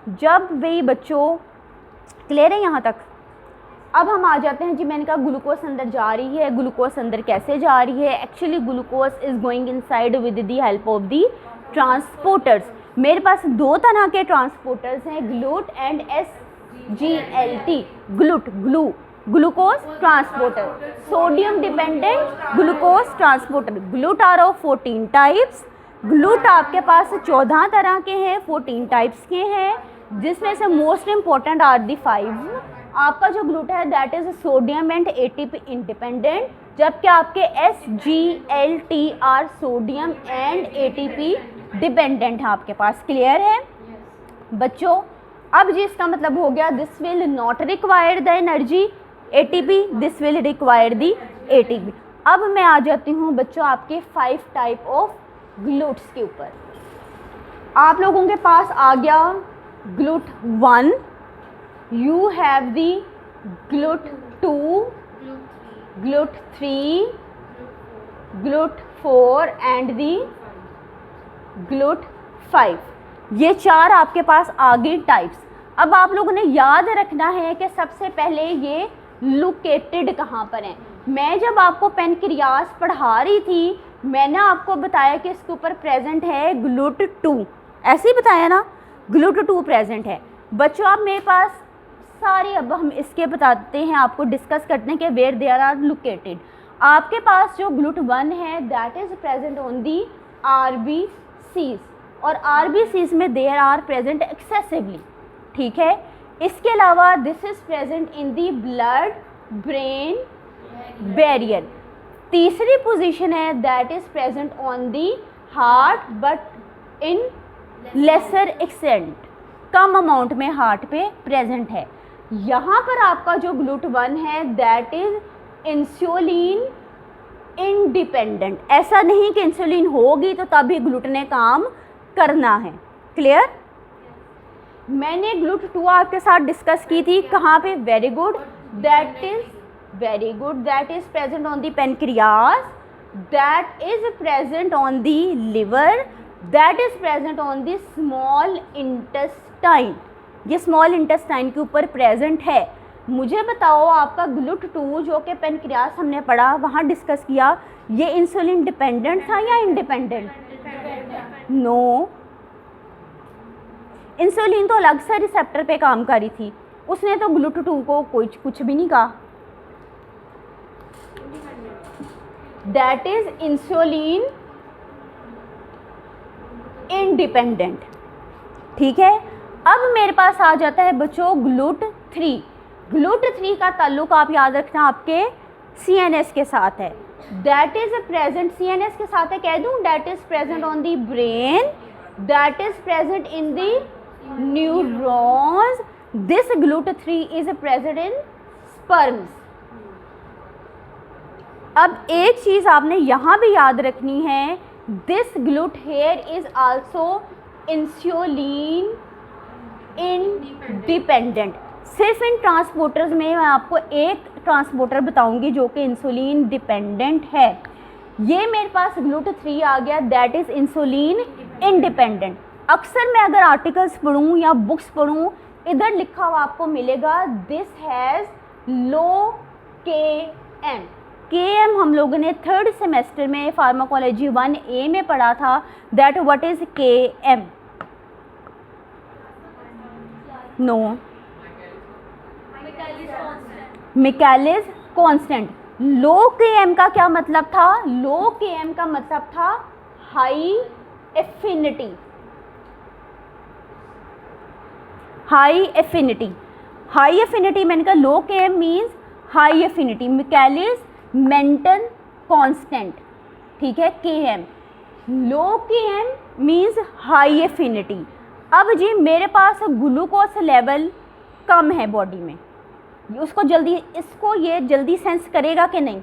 जब भी बच्चों क्लियर है यहाँ तक। अब हम आ जाते हैं जी, मैंने कहा ग्लूकोज अंदर जा रही है, ग्लूकोज अंदर कैसे जा रही है। Actually glucose is going inside with the help of the transporters. मेरे पास दो तरह के ट्रांसपोर्टर्स हैं, GLUT and SGLT। GLUT glucose transporter, sodium dependent glucose transporter. GLUT are of 14 types. GLUT आपके पास 14 तरह के हैं, 14 टाइप्स के हैं, जिसमें से मोस्ट इंपॉर्टेंट आर दी 5। आपका जो ग्लूट है that is sodium and ATP independent, जबकि आपके SGLT are sodium and ATP dependent है आपके पास। क्लियर है बच्चों? अब जी इसका मतलब हो गया this will not require the energy ATP, this will require the ATP। अब मैं आ जाती हूँ बच्चों आपके 5 टाइप ऑफ ग्लूट्स के ऊपर। आप लोगों के पास आ गया GLUT 1, you have the GLUT 2, GLUT 3, GLUT 4 and the GLUT 5। ये 4 आपके पास आ गई टाइप्स। अब आप लोगों ने याद रखना है कि सबसे पहले ये लोकेटेड कहाँ पर हैं। मैं जब आपको पेनक्रियास पढ़ा रही थी, मैंने आपको बताया कि इसके ऊपर प्रेजेंट है ग्लूट 2, ऐसे ही बताया ना, ग्लूट 2 प्रेजेंट है। बच्चों आप मेरे पास सारी, अब हम इसके बताते हैं, आपको डिस्कस करते हैं कि वेयर देयर आर लोकेटेड। आपके पास जो ग्लूट 1 है that is present on the RBCs, और RBCs में देयर आर प्रेजेंट एक्सेसिवली। ठीक है, इसके अलावा this is present in the blood brain barrier. तीसरी पोजीशन है that is present on the heart but in laser extent, come amount में heart पे प्रेजेंट है। यहाँ पर आपका जो ग्लूट 1 है दैट इज इंसुलिन इंडिपेंडेंट। ऐसा नहीं कि इंसुलिन होगी तो तभी ग्लूट ने काम करना है। क्लियर? मैंने ग्लूट 2 आपके साथ डिस्कस की थी, कहाँ पे? Very good, that is present on the pancreas, that is present on the liver, that is present on the small intestine. ये स्मॉल इंटेस्टाइन के ऊपर प्रेजेंट है। मुझे बताओ आपका ग्लूट 2 जो कि पेनक्रियास हमने पढ़ा, वहाँ डिस्कस किया, ये इंसुलिन डिपेंडेंट था या इंडिपेंडेंट? नो, इंसुलिन तो अलग से रिसेप्टर पे काम करी थी, उसने तो ग्लूट 2 को कुछ भी नहीं कहा। That is insulin independent. ठीक है, अब मेरे पास आ जाता है बच्चों ग्लूट 3। ग्लूट 3 का ताल्लुक आप याद रखना आपके CNS के साथ है। दैट इज प्रेजेंट CNS के साथ है, कह दूं, that is present on the brain, that is present in the neurons. This GLUT 3 is present in sperms. अब एक चीज आपने यहाँ भी याद रखनी है, this GLUT here is also insulin independent. सिर्फ इन ट्रांसपोर्टर्स में मैं आपको एक ट्रांसपोर्टर बताऊंगी जो कि इंसुलिन डिपेंडेंट है। ये मेरे पास ग्लूट 3 आ गया, दैट इज इंसुलिन इंडिपेंडेंट। अक्सर मैं अगर आर्टिकल्स पढ़ूँ या बुक्स पढ़ूँ, इधर लिखा हुआ आपको मिलेगा this has low KM। KM हम लोगों ने 3rd सेमेस्टर में फार्माकोलॉजी 1A में पढ़ा था, that what is KM? No, Michaelis constant. Low KM का क्या मतलब था? लो KM का मतलब था high affinity. High affinity, high affinity मैंने कहा low KM means high affinity. Michaelis Menten constant, ठीक है, KM। Low KM means high affinity. अब जी मेरे पास ग्लूकोज लेवल कम है बॉडी में, उसको जल्दी, इसको ये जल्दी सेंस करेगा कि नहीं?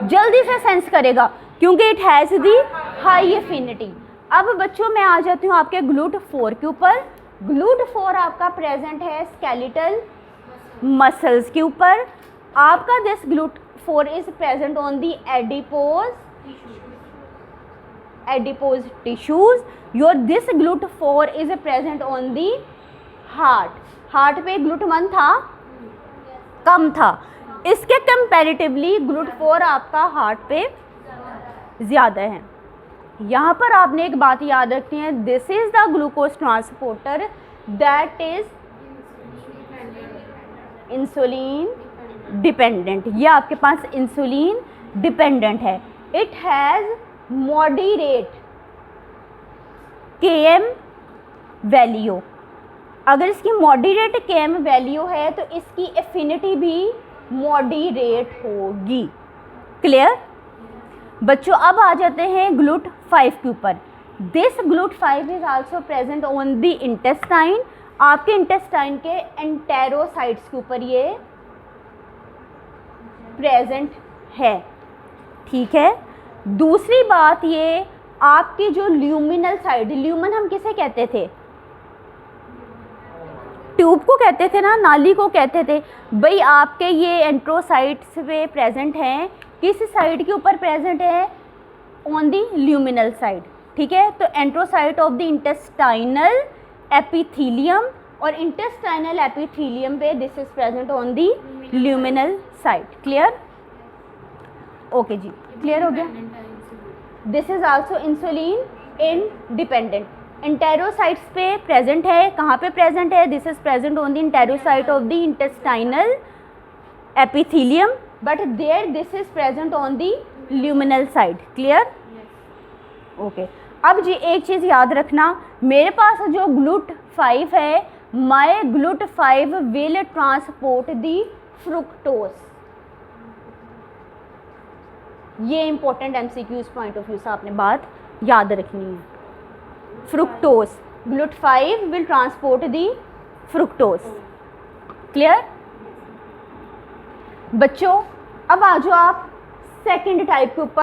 जल्दी से सेंस करेगा क्योंकि it has the high affinity. अब बच्चों मैं आ जाती हूँ आपके ग्लूट 4 के ऊपर। ग्लूट 4 आपका प्रेजेंट है स्केलेटल मसल्स के ऊपर। आपका this GLUT 4 is present on the adipose adipose tissues. Your this GLUT4 is present on the heart. Heart पे GLUT1 था, कम था, इसके कंपैरेटिवली GLUT4 आपका हार्ट पे ज़्यादा है। यहाँ पर आपने एक बात याद रखनी है, this is the glucose transporter that is insulin dependent. ये आपके पास इंसुलिन डिपेंडेंट है। It has moderate Km value. अगर इसकी मॉडरेट Km वैल्यू है तो इसकी एफिनिटी भी मॉडरेट होगी। क्लियर बच्चों? अब आ जाते हैं GLUT5 के ऊपर। This GLUT5 is also present on the intestine. आपके इंटेस्टाइन के एंटेरोसाइट्स के ऊपर ये प्रेजेंट है। ठीक है, दूसरी बात ये आपकी जो ल्यूमिनल साइड, ल्यूमन हम किसे कहते थे? ट्यूब को कहते थे ना, नाली को कहते थे। भाई आपके ये एंट्रोसाइट्स पे प्रेजेंट हैं, किस साइड के ऊपर प्रेजेंट है? On the luminal side. ठीक है, तो enterocyte of the intestinal epithelium, और इंटेस्टाइनल एपिथीलियम पे this is present on the luminal side. Clear? Okay जी, क्लियर हो गया। This is also insulin independent. Enterocytes पे प्रेजेंट है, कहाँ पे प्रेजेंट है? This is present on the enterocyte of the intestinal epithelium, but there this is present on the luminal side. Clear? Okay. अब जी एक चीज़ याद रखना, मेरे पास जो GLUT5 है, my GLUT5 will transport the fructose. ये important MCQs point of view से आपने बात याद रखनी है। Fructose, GLUT5 will transport the fructose. Clear बच्चों? अब आ जाओ आप सेकेंड टाइप के ऊपर।